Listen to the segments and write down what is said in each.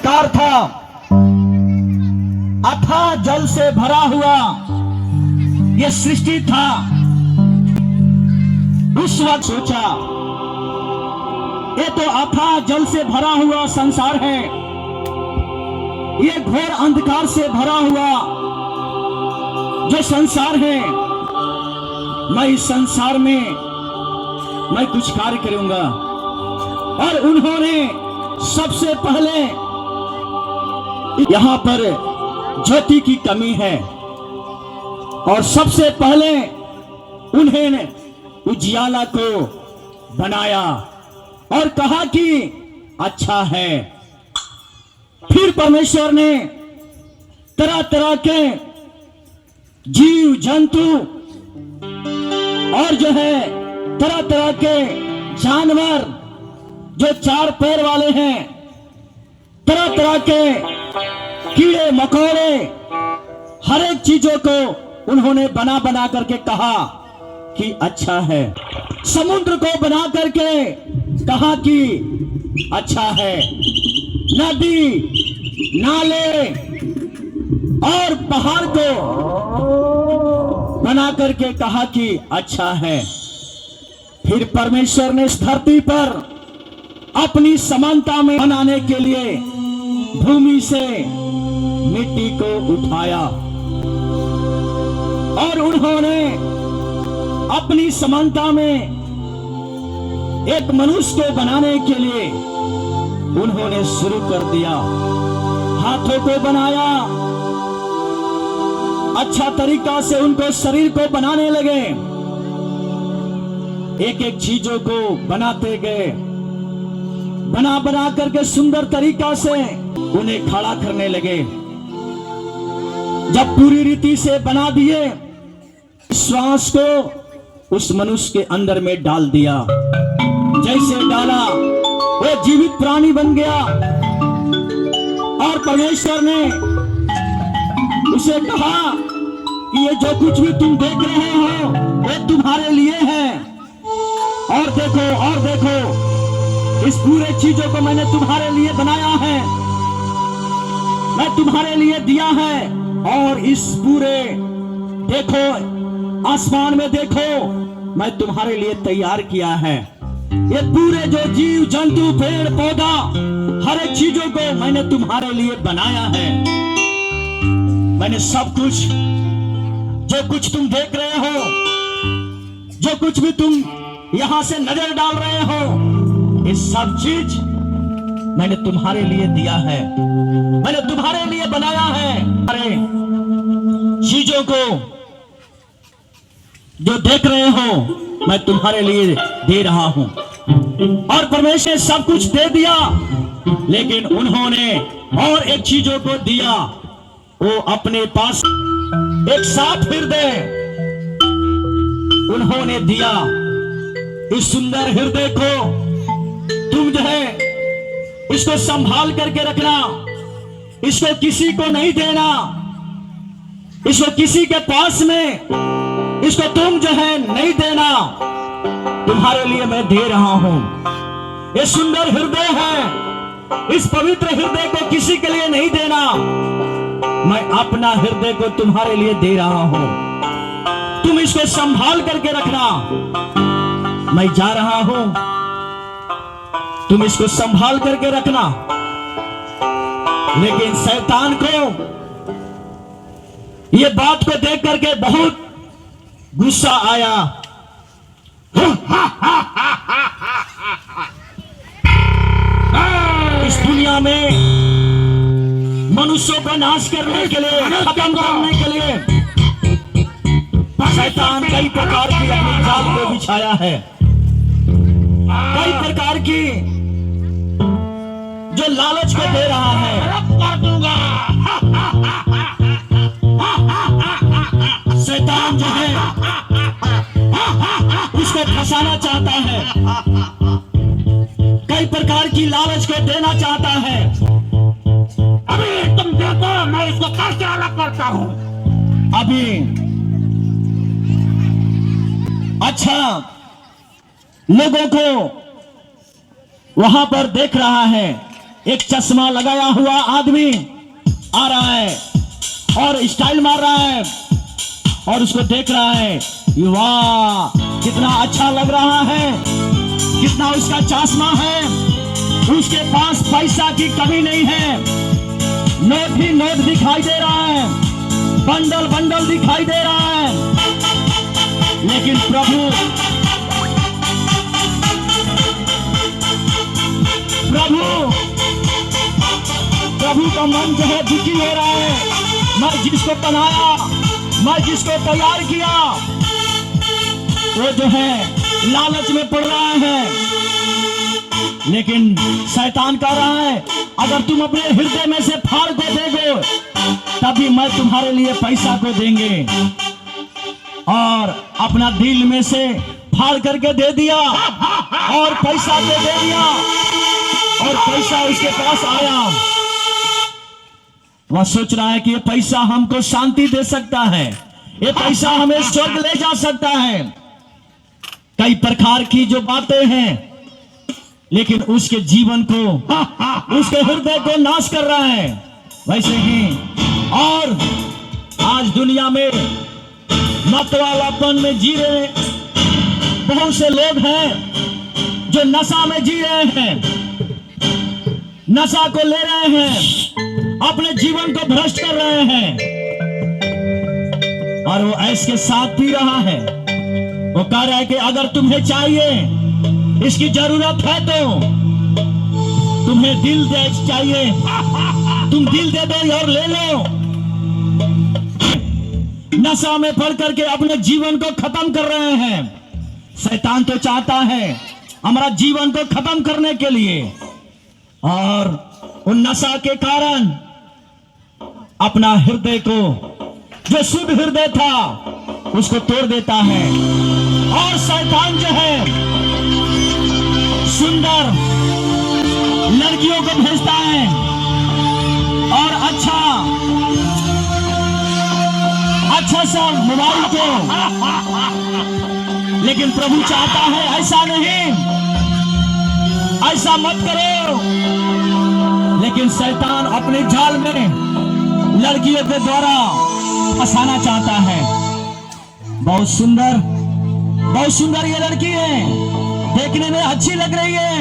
अंधकार था, अथाह जल से भरा हुआ ये सृष्टि था। उस वक्त सोचा ये तो अथाह जल से भरा हुआ संसार है, ये घोर अंधकार से भरा हुआ जो संसार है, मैं इस संसार में मैं कुछ कार्य करूंगा। और उन्होंने सबसे पहले यहां पर ज्योति की कमी है और सबसे पहले उन्होंने उजियाला को बनाया और कहा कि अच्छा है। फिर परमेश्वर ने तरह तरह के जीव जंतु और जो है तरह तरह के जानवर जो चार पैर वाले हैं, तरह तरह के कीड़े मकोड़े, हर एक चीजों को उन्होंने बना बना करके कहा कि अच्छा है। समुद्र को बना करके कहा कि अच्छा है। नदी नाले और पहाड़ को बना करके कहा कि अच्छा है। फिर परमेश्वर ने इस धरती पर अपनी समानता में बनाने के लिए भूमि से मिट्टी को उठाया और उन्होंने अपनी समानता में एक मनुष्य को बनाने के लिए उन्होंने शुरू कर दिया। हाथों को बनाया, अच्छा तरीका से उनको शरीर को बनाने लगे, एक एक चीजों को बनाते गए, बना बना करके सुंदर तरीका से उन्हें खड़ा करने लगे। जब पूरी रीति से बना दिए, श्वास को उस मनुष्य के अंदर में डाल दिया। जैसे डाला वो जीवित प्राणी बन गया और परमेश्वर ने उसे कहा कि ये जो कुछ भी तुम देख रहे हो वो तुम्हारे लिए है। और देखो इस पूरे चीजों को मैंने तुम्हारे लिए बनाया है, मैं तुम्हारे लिए दिया है। और इस पूरे देखो आसमान में देखो, मैं तुम्हारे लिए तैयार किया है। ये पूरे जो जीव जंतु पेड़ पौधा हर एक चीजों को मैंने तुम्हारे लिए बनाया है। मैंने सब कुछ जो कुछ तुम देख रहे हो, जो कुछ भी तुम यहां से नजर डाल रहे हो, ये सब चीज मैंने तुम्हारे लिए दिया है, मैंने तुम्हारे लिए बनाया है। अरे चीजों को जो देख रहे हो मैं तुम्हारे लिए दे रहा हूं। और परमेश्वर ने सब कुछ दे दिया, लेकिन उन्होंने और एक चीजों को दिया। वो अपने पास एक साफ हृदय उन्होंने दिया। इस सुंदर हृदय को तुम जो है इसको संभाल करके रखना, इसको किसी को नहीं देना, इसको किसी के पास में इसको तुम जो है नहीं देना, तुम्हारे लिए मैं दे रहा हूं। ये सुंदर हृदय है, इस पवित्र हृदय को किसी के लिए नहीं देना, मैं अपना हृदय को तुम्हारे लिए दे रहा हूं। तुम इसको संभाल करके रखना, मैं जा रहा हूं, तुम इसको संभाल करके रखना। लेकिन शैतान को ये बात को देख करके बहुत गुस्सा आया। इस दुनिया में मनुष्यों को नाश करने के लिए, खत्म करने के लिए शैतान कई प्रकार की अपनी जाल को बिछाया है। कई प्रकार की जो लालच को दे रहा है। शैतान जो है उसको फंसाना चाहता है, कई प्रकार की लालच को देना चाहता है। अभी तुम देखो मैं इसको कैसे अलग करता हूं। अभी अच्छा लोगों को वहां पर देख रहा है, एक चश्मा लगाया हुआ आदमी आ रहा है और स्टाइल मार रहा है और उसको देख रहा है। वाह, कितना अच्छा लग रहा है, कितना उसका चश्मा है। उसके पास पैसा की कमी नहीं है, नोट ही नोट दिखाई दे रहा है, बंडल बंडल दिखाई दे रहा है। लेकिन प्रभु का मन जो है दुखी हो रहा है। मैं जिसको बनाया, मैं जिसको तैयार किया, वो जो है लालच में पड़ रहा है। लेकिन शैतान कह रहा है अगर तुम अपने हृदय में से फाड़ को दोगे तभी मैं तुम्हारे लिए पैसा को देंगे। और अपना दिल में से फाड़ करके दे दिया और पैसा को दे दिया और पैसा उसके पास आया। वह सोच रहा है कि ये पैसा हमको शांति दे सकता है, ये पैसा हमें स्वर्ग ले जा सकता है। कई प्रकार की जो बातें हैं, लेकिन उसके जीवन को, उसके हृदय को नाश कर रहा है। वैसे ही और आज दुनिया में मतवालापन में जी रहे बहुत से लोग हैं जो नशा में जी रहे हैं, नशा को ले रहे हैं, अपने जीवन को भ्रष्ट कर रहे हैं और वो ऐश के साथ पी रहा है। वो कह रहा है कि अगर तुम्हें चाहिए, इसकी जरूरत है तो तुम्हें दिल दे चाहिए, तुम दिल दे दो और ले लो। नशा में पड़ करके अपने जीवन को खत्म कर रहे हैं। शैतान तो चाहता है हमारा जीवन को खत्म करने के लिए, और उन नशा के कारण अपना हृदय को, जो शुद्ध हृदय था, उसको तोड़ देता है। और शैतान जो है सुंदर लड़कियों को भेजता है और अच्छा सा मोबाइल को। लेकिन प्रभु चाहता है ऐसा नहीं, ऐसा मत करो। लेकिन शैतान अपने जाल में लड़कियों के द्वारा फंसाना चाहता है। बहुत सुंदर ये लड़की है, देखने में अच्छी लग रही है,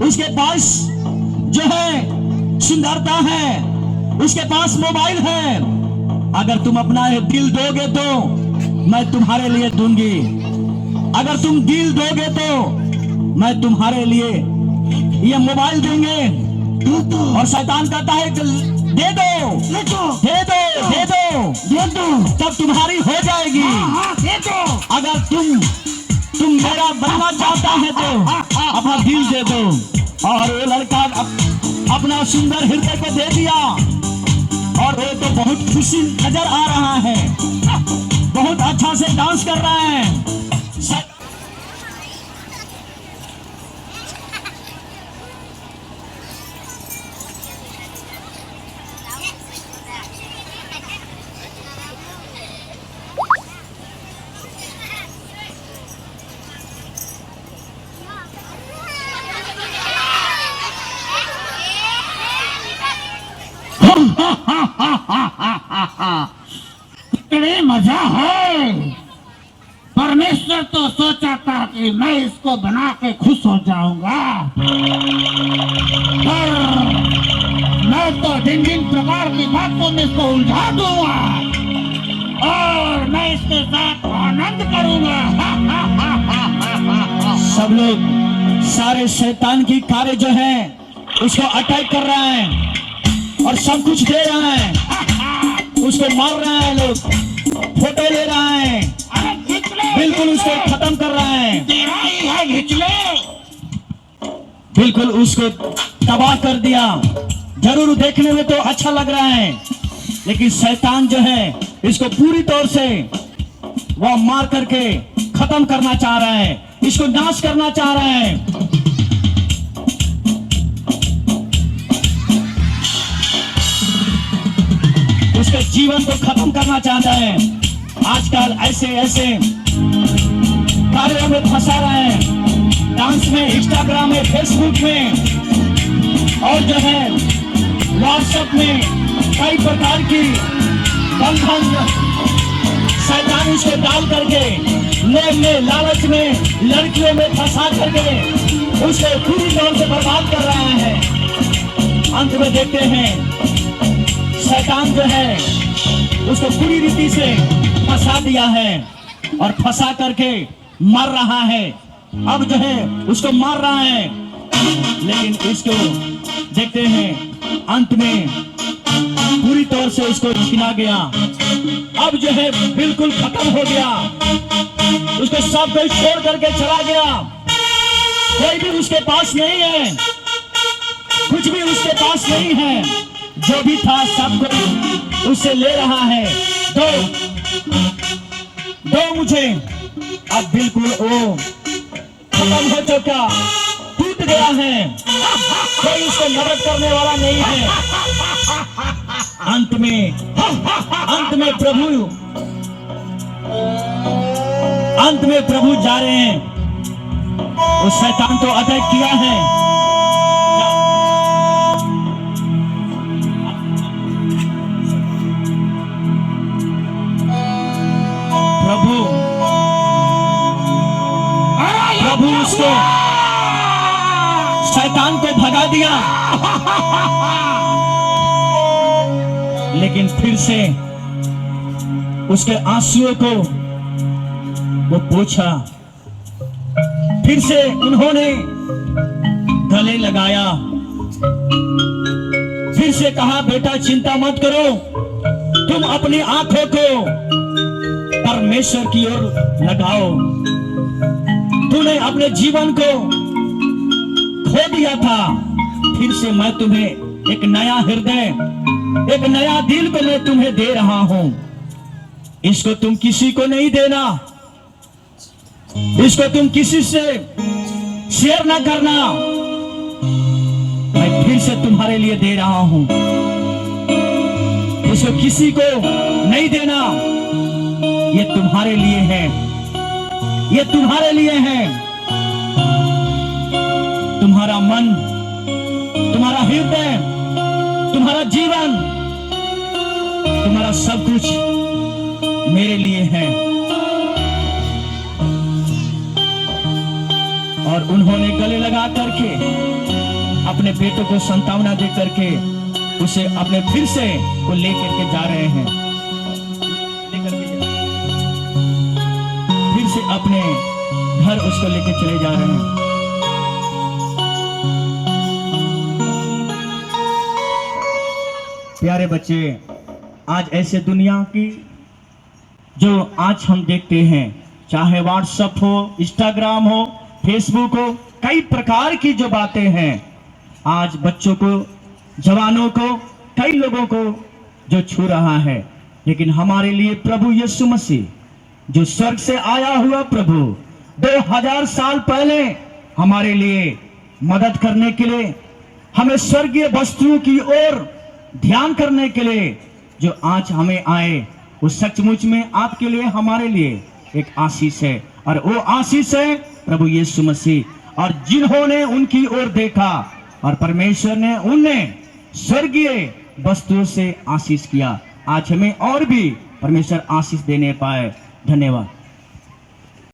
उसके पास जो है सुंदरता है, उसके पास मोबाइल है। अगर तुम अपना दिल दोगे तो मैं तुम्हारे लिए दूंगी, अगर तुम दिल दोगे तो मैं तुम्हारे लिए ये मोबाइल देंगे। और शैतान कहता है दे दो, तब तुम्हारी हो जाएगी। अगर तुम मेरा बनना चाहता है तो अपना दिल दे दो। और वो लड़का अपना सुंदर हृदय को दे दिया और वो तो बहुत खुशी नजर आ रहा है, बहुत अच्छा से डांस कर रहा है। कितनी मजा है। परमेश्वर तो सोचा था कि मैं इसको बना के खुश हो जाऊंगा, पर मैं तो भिन्न प्रकार की बातों में इसको उलझा दूंगा और मैं इसके साथ आनंद करूंगा। सब लोग, सारे शैतान की कार्य जो है उसको अटैक कर रहा है और सब कुछ दे रहा है, उसको मार रहा है, लोग फोटो ले रहा है, बिल्कुल उसको खत्म कर रहा है, बिल्कुल उसको तबाह कर दिया। जरूर देखने में तो अच्छा लग रहा है, लेकिन शैतान जो है इसको पूरी तौर से वह मार करके खत्म करना चाह रहा है, इसको नाश करना चाह रहा है। उसके जीवन को खत्म करना चाहता है। आजकल ऐसे कार्यों में फंसा रहे हैं, डांस में, इंस्टाग्राम में, फेसबुक में, और जो है व्हाट्सएप में कई प्रकार की बंधन शैतान उसको डाल करके लोभ में लालच में लड़कियों में फंसा करके उसे पूरी तौर से बर्बाद कर रहा है। अंत में देखते हैं शैतान जो है उसको पूरी रीति से फंसा दिया है और फंसा करके मार रहा है। अब जो है उसको मार रहा है, लेकिन इसको देखते हैं अंत में पूरी तौर से उसको छीना गया। अब जो है बिल्कुल खत्म हो गया, उसको सब कोई छोड़ करके चला गया। कोई भी उसके पास नहीं है, कुछ भी उसके पास नहीं है। जो भी था सब कोई उससे ले रहा है। दो मुझे। अब बिल्कुल वो खत्म हो चुका, टूट गया है, कोई उसको मदद करने वाला नहीं है। अंत में प्रभु जा रहे हैं। उस शैतान को अटैक किया है। प्रभु उसको शैतान को भगा दिया, लेकिन फिर से उसके आंसुओं को वो पोंछा। फिर से उन्होंने गले लगाया। फिर से कहा, बेटा चिंता मत करो, तुम अपनी आंखों को परमेश्वर की ओर लगाओ। तूने अपने जीवन को खो दिया था, फिर से मैं तुम्हें एक नया हृदय, एक नया दिल को मैं तुम्हें दे रहा हूं। इसको तुम किसी को नहीं देना, इसको तुम किसी से शेयर ना करना। मैं फिर से तुम्हारे लिए दे रहा हूं, इसको किसी को नहीं देना। ये तुम्हारे लिए है, ये तुम्हारे लिए है। तुम्हारा मन, तुम्हारा हृदय, तुम्हारा जीवन, तुम्हारा सब कुछ मेरे लिए है। और उन्होंने गले लगा करके अपने बेटों को संतावना दे करके उसे अपने फिर से वो लेकर के जा रहे हैं। फिर से अपने घर उसको लेकर चले जा रहे हैं। प्यारे बच्चे, आज ऐसे दुनिया की जो आज हम देखते हैं, चाहे व्हाट्सएप हो, इंस्टाग्राम हो, फेसबुक हो, कई प्रकार की जो बातें हैं, आज बच्चों को, जवानों को, कई लोगों को जो छू रहा है। लेकिन हमारे लिए प्रभु यीशु मसीह, जो स्वर्ग से आया हुआ प्रभु, 2000 साल पहले हमारे लिए मदद करने के लिए, हमें स्वर्गीय वस्तुओं की ओर ध्यान करने के लिए जो आज हमें आए, वो सचमुच में आपके लिए, हमारे लिए एक आशीष है। और वो आशीष है प्रभु यीशु मसीह। और जिन्होंने उनकी ओर देखा और परमेश्वर ने उन्हें स्वर्गीय वस्तुओं से आशीष किया, आज हमें और भी परमेश्वर आशीष देने पाए। धन्यवाद।